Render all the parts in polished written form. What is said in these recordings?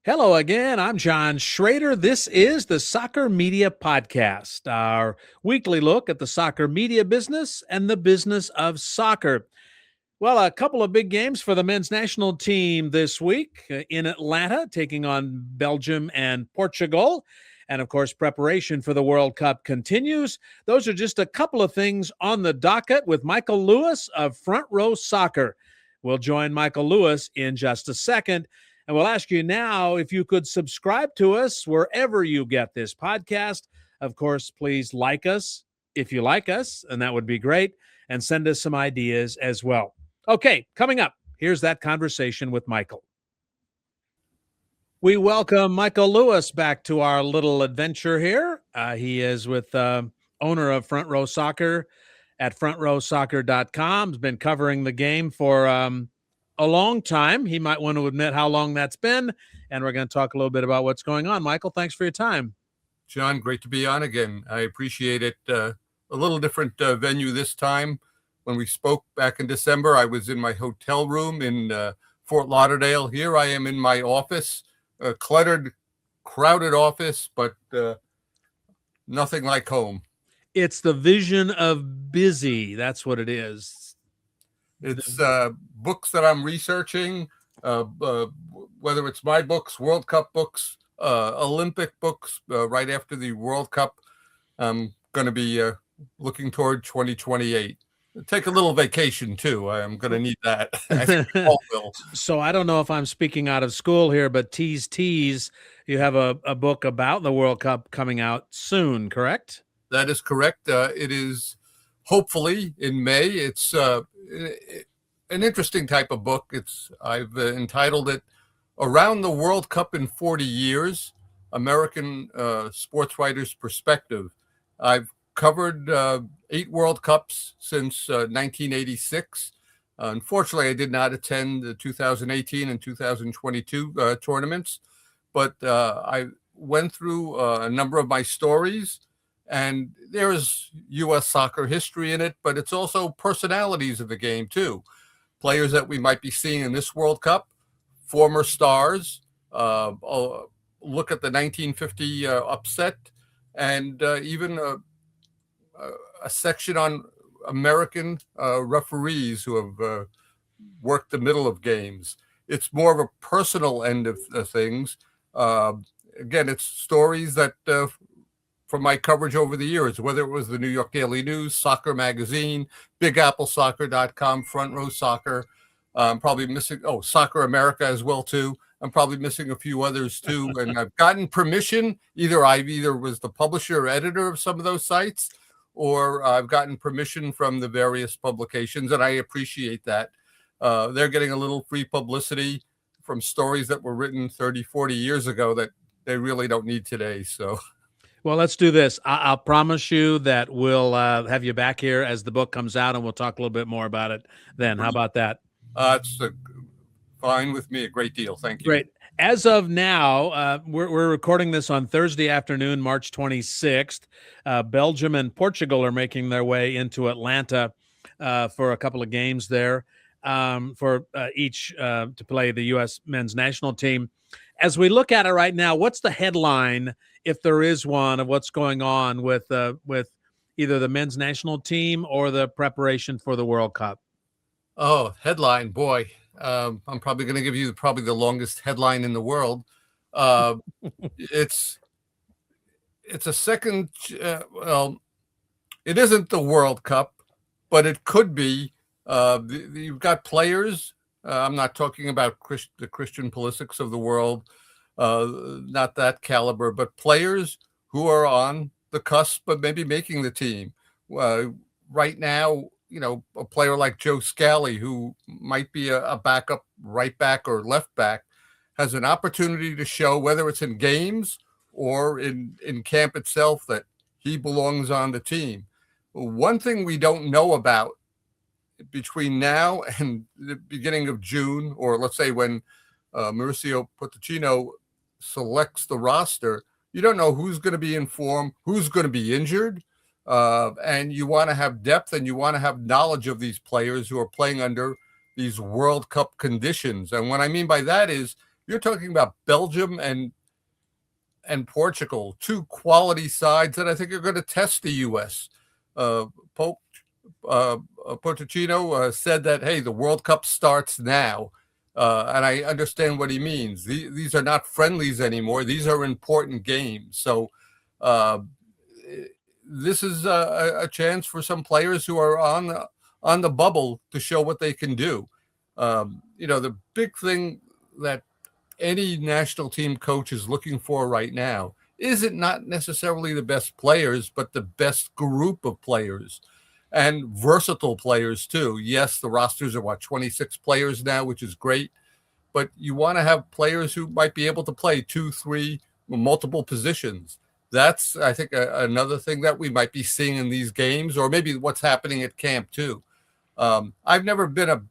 Hello again. I'm John Shrader. This is the Soccer Media Podcast, our weekly look at the soccer media business and the business of soccer. Well, a couple of big games for the men's national team this week in Atlanta, taking on Belgium and Portugal. And of course, preparation for the World Cup continues. Those are just a couple of things on the docket with Michael Lewis of Front Row Soccer. We'll join Michael Lewis in just a second. And we'll ask you now if you could subscribe to us wherever you get this podcast. Of course, please like us if you like us, and that would be great. And send us some ideas as well. Okay, coming up, here's that conversation with Michael. We welcome Michael Lewis back to our little adventure here. He is with owner of Front Row Soccer at frontrowsoccer.com. He's been covering the game for a long time. He might want to admit how long that's been, and we're going to talk a little bit about what's going on. Michael, thanks for your time. John, great to be on again. I appreciate it. A little different venue this time. When we spoke back in December, I was in my hotel room in Fort Lauderdale. Here I am in my office, a cluttered, crowded office, but nothing like home. It's the vision of busy. That's what it is. It's books that I'm researching, whether it's my books, World Cup books, Olympic books, right after the World Cup. I'm going to be looking toward 2028. Take a little vacation, too. I'm going to need that. I think we all will. So I don't know if I'm speaking out of school here, but tease, you have a book about the World Cup coming out soon, correct? That is correct. It is hopefully in May. It's an interesting type of book. I've entitled it Around the World Cup in 40 Years, American Sports Writers' Perspective. I've covered 8 World Cups since 1986. Unfortunately, I did not attend the 2018 and 2022 tournaments, but I went through a number of my stories, and there is U.S. soccer history in it, but it's also personalities of the game, too. Players that we might be seeing in this World Cup, former stars, look at the 1950 upset, and even a section on American referees who have worked the middle of games. It's more of a personal end of things. Again, it's stories that from my coverage over the years, whether it was the New York Daily News, Soccer Magazine, BigAppleSoccer.com, Front Row Soccer. I'm probably missing, Soccer America as well, too. I'm probably missing a few others, too. And I've gotten permission. Either was the publisher or editor of some of those sites, or I've gotten permission from the various publications, and I appreciate that. They're getting a little free publicity from stories that were written 30, 40 years ago that they really don't need today. So, well, let's do this. I'll promise you that we'll have you back here as the book comes out, and we'll talk a little bit more about it then. How about that? It's fine with me. A great deal. Thank you. Great. As of now, we're recording this on Thursday afternoon, March 26th. Belgium and Portugal are making their way into Atlanta for a couple of games there for each to play the U.S. men's national team. As we look at it right now, what's the headline, if there is one, of what's going on with either the men's national team or the preparation for the World Cup? Oh, headline, boy. I'm probably going to give you the longest headline in the world. It's a second. It isn't the World Cup, but it could be. You've got players. I'm not talking about the Christian Pulisics of the world, not that caliber, but players who are on the cusp of maybe making the team. Right now, a player like Joe Scally, who might be a backup right back or left back, has an opportunity to show, whether it's in games or in camp itself, that he belongs on the team. One thing we don't know about between now and the beginning of June, or let's say when Mauricio Pochettino selects the roster, you don't know who's going to be in form, who's going to be injured. And you want to have depth, and you want to have knowledge of these players who are playing under these World Cup conditions. And what I mean by that is you're talking about Belgium and Portugal, two quality sides that I think are going to test the U.S. Pope Pochettino said that, hey, the World Cup starts now. And I understand what he means. These are not friendlies anymore. These are important games. So this is a chance for some players who are on the bubble to show what they can do. The big thing that any national team coach is looking for right now isn't not necessarily the best players, but the best group of players and versatile players too. Yes, the rosters are 26 players now, which is great, but you want to have players who might be able to play 2, 3, multiple positions. That's, I think, another thing that we might be seeing in these games, or maybe what's happening at camp too. I've never been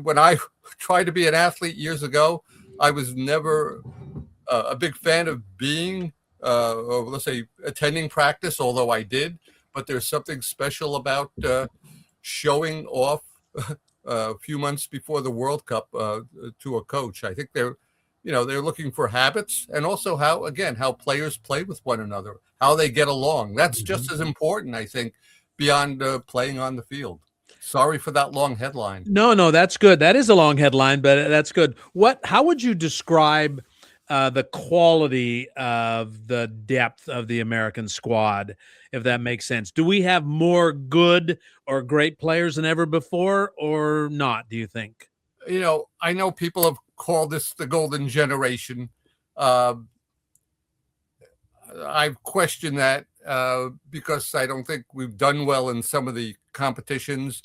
when I tried to be an athlete years ago, I was never a big fan of being, or let's say, attending practice, although I did. But there's something special about showing off a few months before the World Cup to a coach. I think they're looking for habits, and also how players play with one another, how they get along. That's just as important, I think, beyond playing on the field. Sorry for that long headline. No, that's good. That is a long headline, but that's good. How would you describe the quality of the depth of the American squad, if that makes sense? Do we have more good or great players than ever before, or not, do you think? I know people have called this the golden generation. I've questioned that because I don't think we've done well in some of the competitions.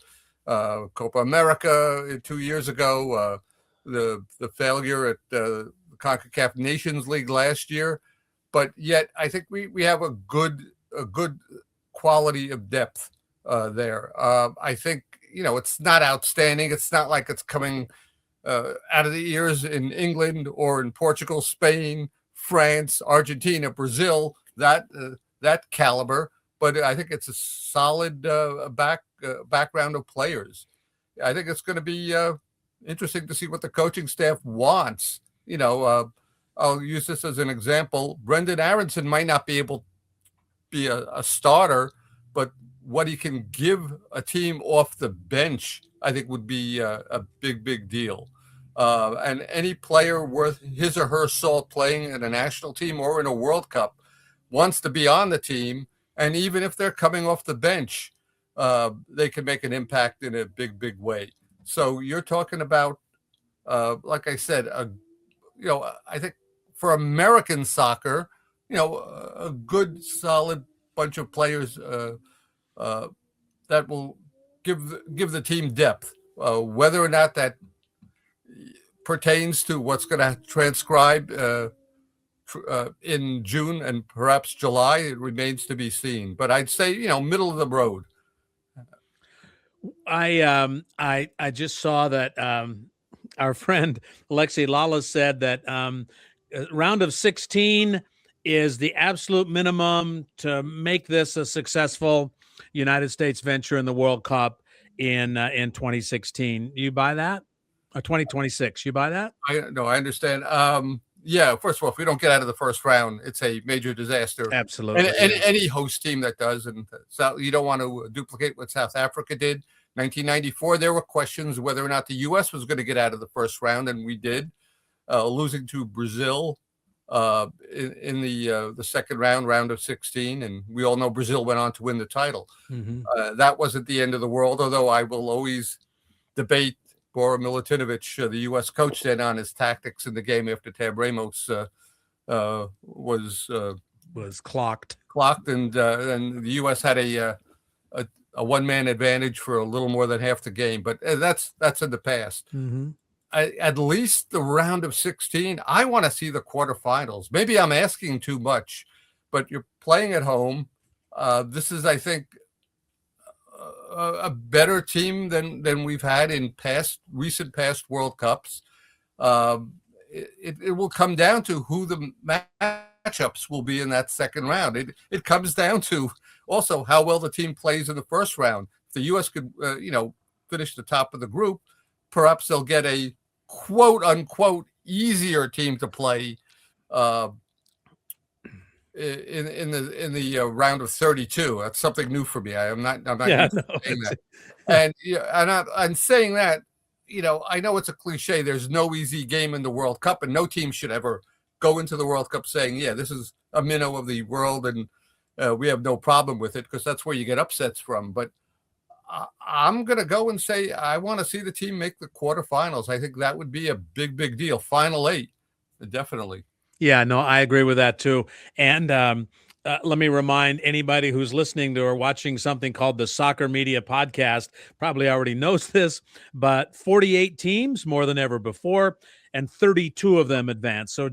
Copa America 2 years ago, the failure at the CONCACAF Nations League last year, but yet I think we have a good quality of depth there. I think it's not outstanding. It's not like it's coming out of the ears in England or in Portugal, Spain, France, Argentina, Brazil, that caliber. But I think it's a solid background of players. I think it's going to be interesting to see what the coaching staff wants. I'll use this as an example. Brendan Aronson might not be able to be a starter, but what he can give a team off the bench, I think, would be a big deal. And any player worth his or her salt playing in a national team or in a World Cup wants to be on the team. And even if they're coming off the bench, they can make an impact in a big way. So you're talking about, like I said, I think for American soccer, a good, solid bunch of players that will give the team depth. Whether or not that pertains to what's going to transcribe in June and perhaps July, it remains to be seen. But I'd say, middle of the road. I just saw that our friend Alexei Lala said that round of 16 is the absolute minimum to make this a successful United States venture in the World Cup in 2016. You buy that? Or 2026? You buy that? I understand. Yeah, first of all, if we don't get out of the first round, it's a major disaster. Absolutely. And any host team that does, and so you don't want to duplicate what South Africa did. 1994, there were questions whether or not the U.S. was going to get out of the first round, and we did, losing to Brazil in the second round of 16, and we all know Brazil went on to win the title. That wasn't the end of the world, although I will always debate Bora Milutinovic, the U.S. coach, then on his tactics in the game after Tab Ramos was clocked, and the U.S. had a one-man advantage for a little more than half the game. But that's in the past. At least the round of 16, I want to see the quarterfinals. Maybe I'm asking too much, but you're playing at home. This is, I think, a better team than we've had in recent past World Cups. It will come down to who the matchups will be in that second round. It comes down to also how well the team plays in the first round. If the U.S. could, finish the top of the group, perhaps they'll get a quote unquote easier team to play uh, in the round of 32. That's something new for me. I'm not Yeah, used no, to saying that. And I'm saying that, I know it's a cliche. There's no easy game in the World Cup, and no team should ever go into the World Cup saying, "Yeah, this is a minnow of the world, and we have no problem with it," because that's where you get upsets from. But I'm going to go and say I want to see the team make the quarterfinals. I think that would be a big, big deal. Final 8, definitely. Yeah, no, I agree with that too. And let me remind anybody who's listening to or watching something called the Soccer Media Podcast, probably already knows this, but 48 teams, more than ever before, and 32 of them advance. So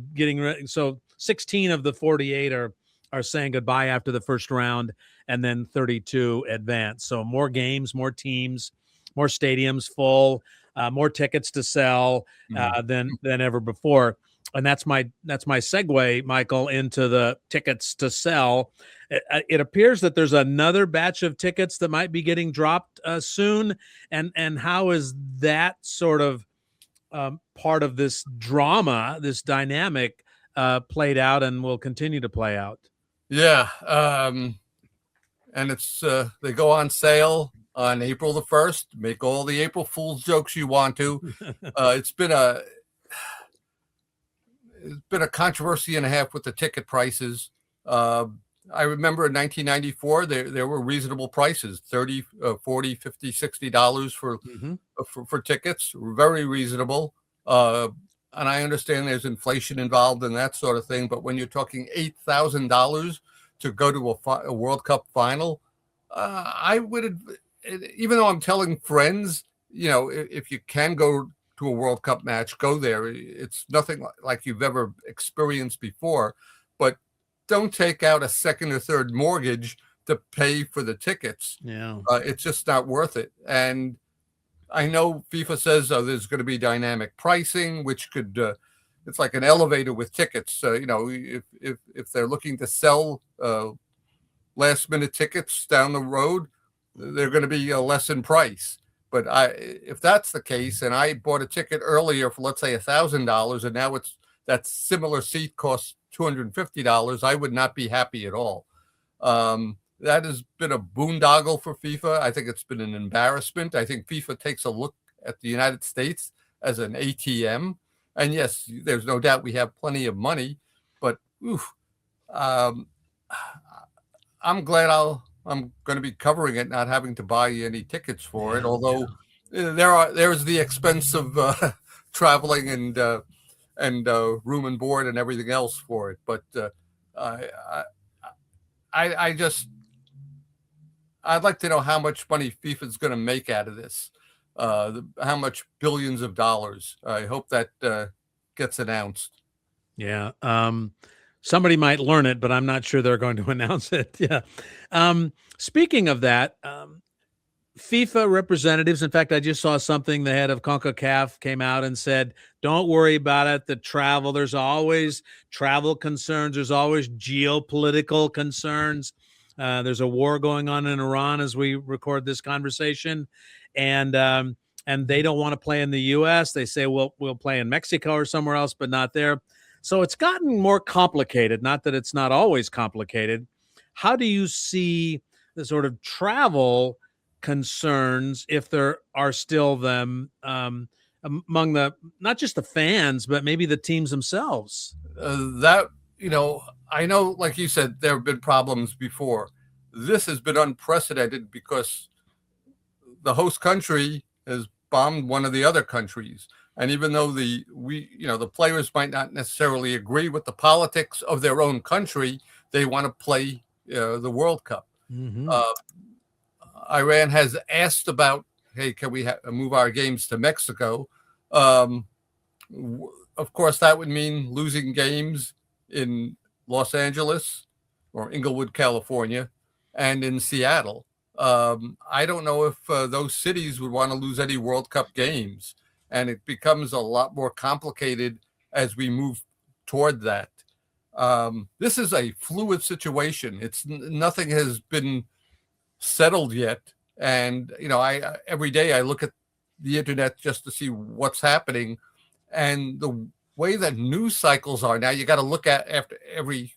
16 of the 48 are saying goodbye after the first round, and then 32 advance. So more games, more teams, more stadiums full, more tickets to sell than ever before. And that's my segue, Michael, into the tickets to sell. It appears that there's another batch of tickets that might be getting dropped soon. And how is that sort of part of this drama, this dynamic, played out and will continue to play out? Yeah, and it's they go on sale on April the 1st. Make all the April Fool's jokes you want to. It's been a controversy and a half with the ticket prices. I remember in 1994, there were reasonable prices, $30, $40, $50, $60 for tickets, very reasonable. And I understand there's inflation involved and that sort of thing. But when you're talking $8,000 to go to a World Cup final, I would, even though I'm telling friends, if you can go to a World Cup match, go there. It's nothing like you've ever experienced before, but don't take out a second or third mortgage to pay for the tickets. Yeah. It's just not worth it. And I know FIFA says there's going to be dynamic pricing, which could, it's like an elevator with tickets. If they're looking to sell last minute tickets down the road, they're going to be less in price. But if that's the case, and I bought a ticket earlier for, let's say, $1,000, and now that similar seat costs $250, I would not be happy at all. That has been a boondoggle for FIFA. I think it's been an embarrassment. I think FIFA takes a look at the United States as an ATM. And yes, there's no doubt we have plenty of money, but I'm glad I'm going to be covering it, not having to buy any tickets for it. Although there's the expense of traveling and room and board and everything else for it. But I'd like to know how much money FIFA is going to make out of this. How much billions of dollars. I hope that gets announced. Yeah. Somebody might learn it, but I'm not sure they're going to announce it. Yeah. Speaking of that, FIFA representatives, in fact, I just saw something, the head of CONCACAF came out and said, don't worry about it. The travel, there's always travel concerns. There's always geopolitical concerns. There's a war going on in Iran as we record this conversation. And they don't want to play in the U.S. They say, well, we'll play in Mexico or somewhere else, but not there. So it's gotten more complicated. Not that it's not always complicated. How do you see the sort of travel concerns, if there are still them, among not just the fans, but maybe the teams themselves? I know, like you said, there have been problems before. This has been unprecedented because the host country has bombed one of the other countries. And even though the players might not necessarily agree with the politics of their own country, they want to play the World Cup. Mm-hmm. Iran has asked about, hey, can we move our games to Mexico? Of course, that would mean losing games in Los Angeles or Inglewood, California, and in Seattle. I don't know if those cities would want to lose any World Cup games. And it becomes a lot more complicated as we move toward that. This is a fluid situation. Nothing has been settled yet. And, every day I look at the internet just to see what's happening. And way that news cycles are now, you got to look at after every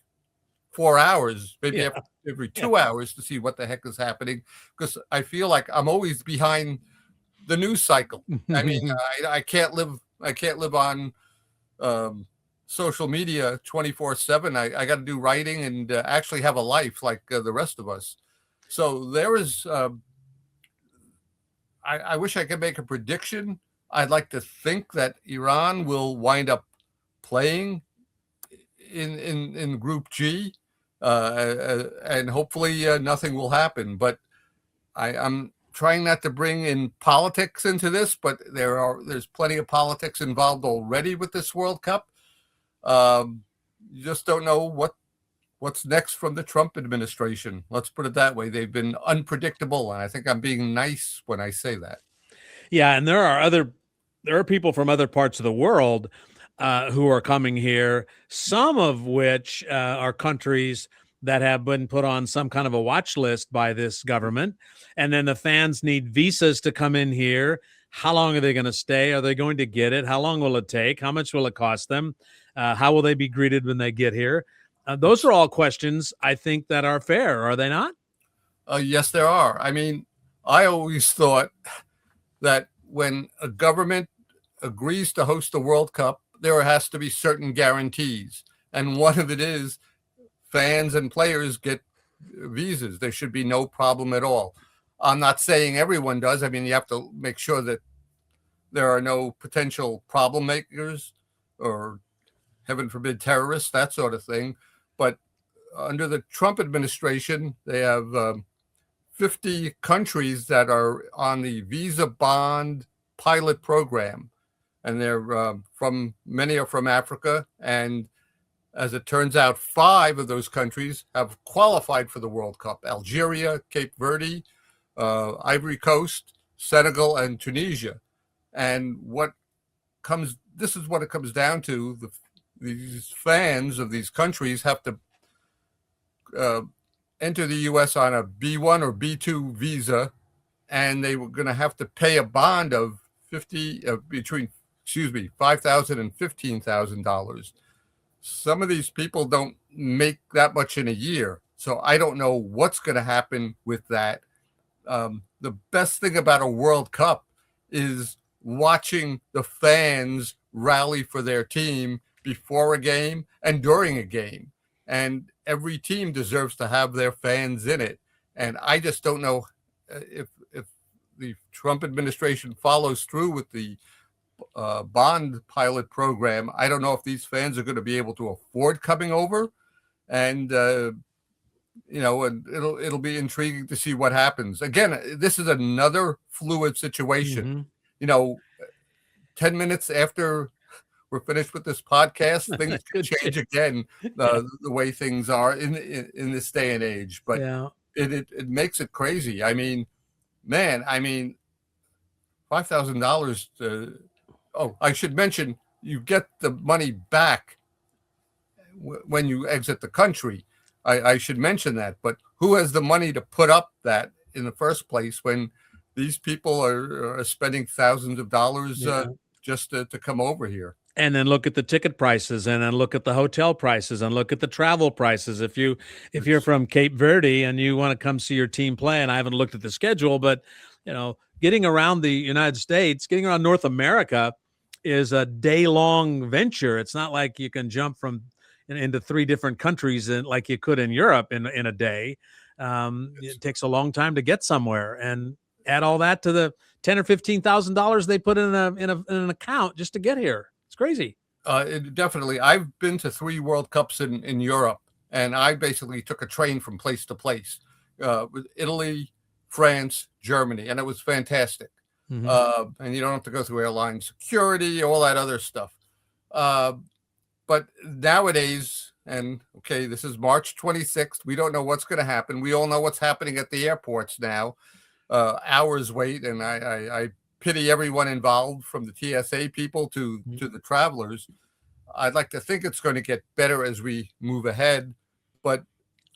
4 hours, maybe Yeah. after every Yeah. 2 hours to see what the heck is happening. Because I feel like I'm always behind the news cycle. I mean, I can't live. I can't live on um, social media 24/7. I got to do writing and actually have a life like the rest of us. So there is. I wish I could make a prediction. I'd like to think that Iran will wind up playing in Group G, and hopefully nothing will happen. But I'm trying not to bring in politics into this, but there's plenty of politics involved already with this World Cup. You just don't know what's next from the Trump administration. Let's put it that way. They've been unpredictable, and I think I'm being nice when I say that. Yeah, and there are people from other parts of the world who are coming here, some of which are countries that have been put on some kind of a watch list by this government. And then the fans need visas to come in here. How long are they going to stay? Are they going to get it? How long will it take? How much will it cost them? How will they be greeted when they get here? Those are all questions I think that are fair, are they not? Yes, there are. I mean, I always thought that when a government agrees to host a World Cup, there has to be certain guarantees. And one of it is fans and players get visas. There should be no problem at all. I'm not saying everyone does. I mean, you have to make sure that there are no potential problem makers or, heaven forbid, terrorists, that sort of thing. But under the Trump administration, they have 50 countries that are on the visa bond pilot program. And they're many are from Africa. And as it turns out, 5 of those countries have qualified for the World Cup: Algeria, Cape Verde, Ivory Coast, Senegal, and Tunisia. And this is what it comes down to. These fans of these countries have to enter the U.S. on a B1 or B2 visa, and they were going to have to pay a bond of $5,000 and $15,000. Some of these people don't make that much in a year, so I don't know what's going to happen with that. The best thing about a World Cup is watching the fans rally for their team before a game and during a game. And every team deserves to have their fans in it. And I just don't know if the Trump administration follows through with the bond pilot program. I don't know if these fans are going to be able to afford coming over. And and it'll be intriguing to see what happens. Again, this is another fluid situation. Mm-hmm. 10 minutes after we're finished with this podcast, things could change again, the way things are in this day and age. But yeah. it makes it crazy. I mean, man, $5,000. I should mention, you get the money back when you exit the country. I should mention that. But who has the money to put up that in the first place when these people are spending thousands of dollars just to come over here? And then look at the ticket prices, and then look at the hotel prices, and look at the travel prices. If you're from Cape Verde and you want to come see your team play, and I haven't looked at the schedule, but getting around the United States, getting around North America is a day-long venture. It's not like you can jump from into 3 different countries like you could in Europe in a day. It takes a long time to get somewhere, and add all that to the $10,000 or $15,000 they put in an account just to get here. It's crazy. Definitely. I've been to 3 World Cups in Europe, and I basically took a train from place to place, with Italy, France, Germany, and it was fantastic. Mm-hmm. And you don't have to go through airline security, all that other stuff. But nowadays, and okay, this is March 26th. We don't know what's going to happen. We all know what's happening at the airports now. Hours wait, and I pity everyone involved, from the TSA people to the travelers. I'd like to think it's going to get better as we move ahead. But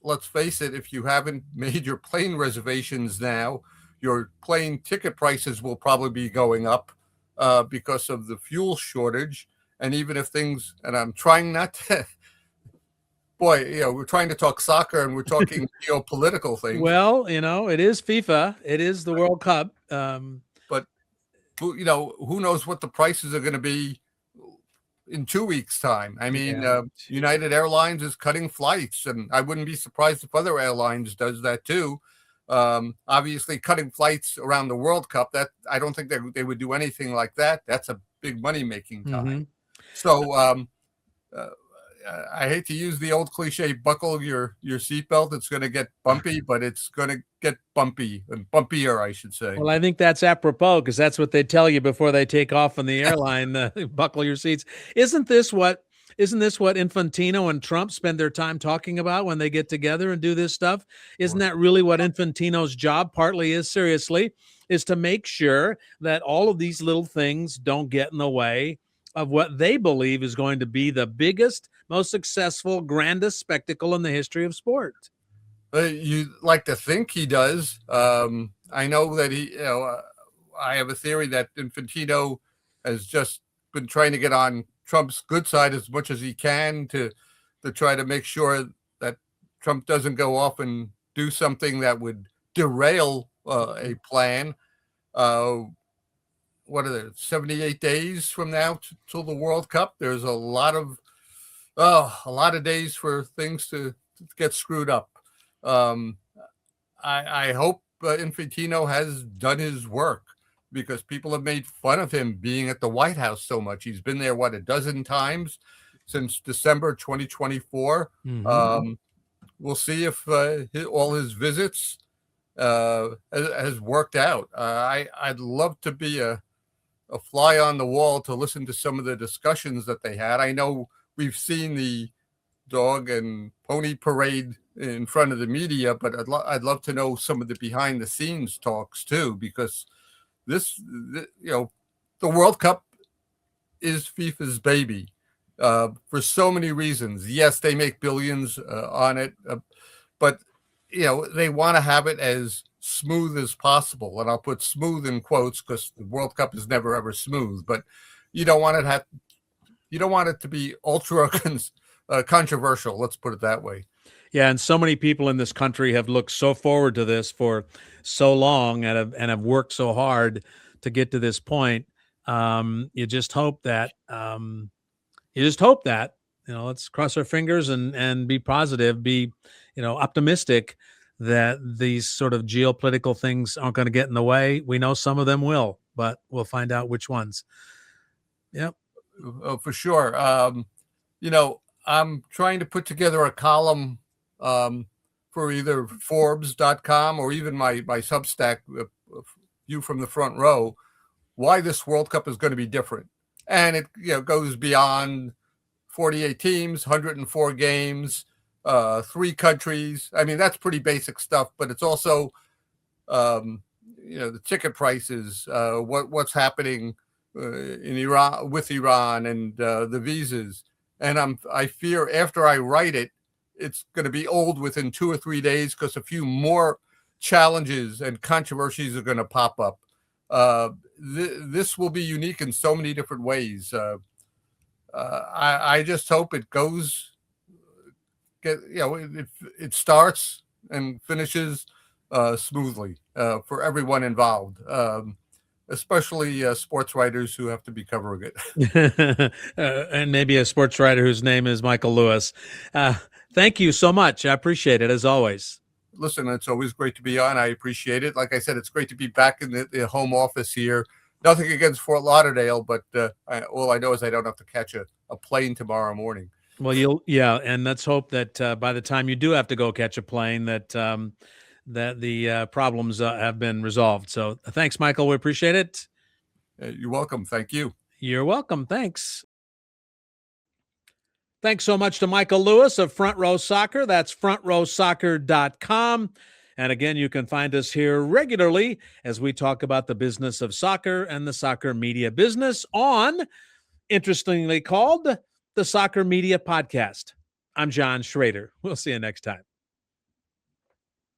let's face it, if you haven't made your plane reservations now, your plane ticket prices will probably be going up because of the fuel shortage. And even if things, and I'm trying not to, boy, we're trying to talk soccer and we're talking geopolitical things. Well, it is FIFA. It is the World Cup. But who knows what the prices are going to be in 2 weeks' time. I mean, United Airlines is cutting flights, and I wouldn't be surprised if other airlines does that too. Obviously, cutting flights around the World Cup, that I don't think they would do anything like that. That's a big money-making time. So I hate to use the old cliche, buckle your seatbelt. It's going to get bumpy, but it's going to get bumpy and bumpier, I should say. Well, I think that's apropos because that's what they tell you before they take off on the airline. Buckle your seats. Isn't this what Infantino and Trump spend their time talking about when they get together and do this stuff? Isn't that really what Infantino's job partly is, seriously, is to make sure that all of these little things don't get in the way of what they believe is going to be the biggest, most successful, grandest spectacle in the history of sport? You like to think he does. I know that I have a theory that Infantino has just been trying to get on Trump's good side as much as he can to try to make sure that Trump doesn't go off and do something that would derail a plan. What are there, 78 days from now till the World Cup? There's a lot of days for things to get screwed up. I hope Infantino has done his work, because people have made fun of him being at the White House so much. He's been there, a dozen times since December 2024. We'll see if all his visits has worked out. I'd love to be a fly on the wall to listen to some of the discussions that they had. I know we've seen the dog and pony parade in front of the media, but I'd love to know some of the behind the scenes talks too, because the World Cup is FIFA's baby for so many reasons. Yes, they make billions on it, but they want to have it as smooth as possible, and I'll put smooth in quotes because the World Cup is never ever smooth. But you don't want it to be ultra controversial. Let's put it that way. Yeah, and so many people in this country have looked so forward to this for so long and have worked so hard to get to this point. You just hope that let's cross our fingers and be positive, be optimistic that these sort of geopolitical things aren't going to get in the way. We know some of them will, but we'll find out which ones. Yep. For sure. I'm trying to put together a column for either Forbes.com or even my Substack, View from the Front Row, why this World Cup is going to be different. And it goes beyond 48 teams, 104 games, 3 countries. I mean, that's pretty basic stuff, but it's also, the ticket prices, what's happening in Iran with Iran and the visas. And I fear after I write it, it's going to be old within 2 or 3 days because a few more challenges and controversies are going to pop up. This will be unique in so many different ways. I just hope it goes. It starts and finishes smoothly for everyone involved, especially sports writers who have to be covering it. And maybe a sports writer whose name is Michael Lewis. Thank you so much. I appreciate it, as always. Listen, it's always great to be on. I appreciate it. Like I said, it's great to be back in the home office here. Nothing against Fort Lauderdale, but all I know is I don't have to catch a plane tomorrow morning. Well, and let's hope that by the time you do have to go catch a plane, that the problems have been resolved. So thanks, Michael. We appreciate it. You're welcome. Thank you. You're welcome. Thanks. Thanks so much to Michael Lewis of Front Row Soccer. That's frontrowsoccer.com. And again, you can find us here regularly as we talk about the business of soccer and the soccer media business on, interestingly called, the Soccer Media Podcast. I'm John Shrader. We'll see you next time.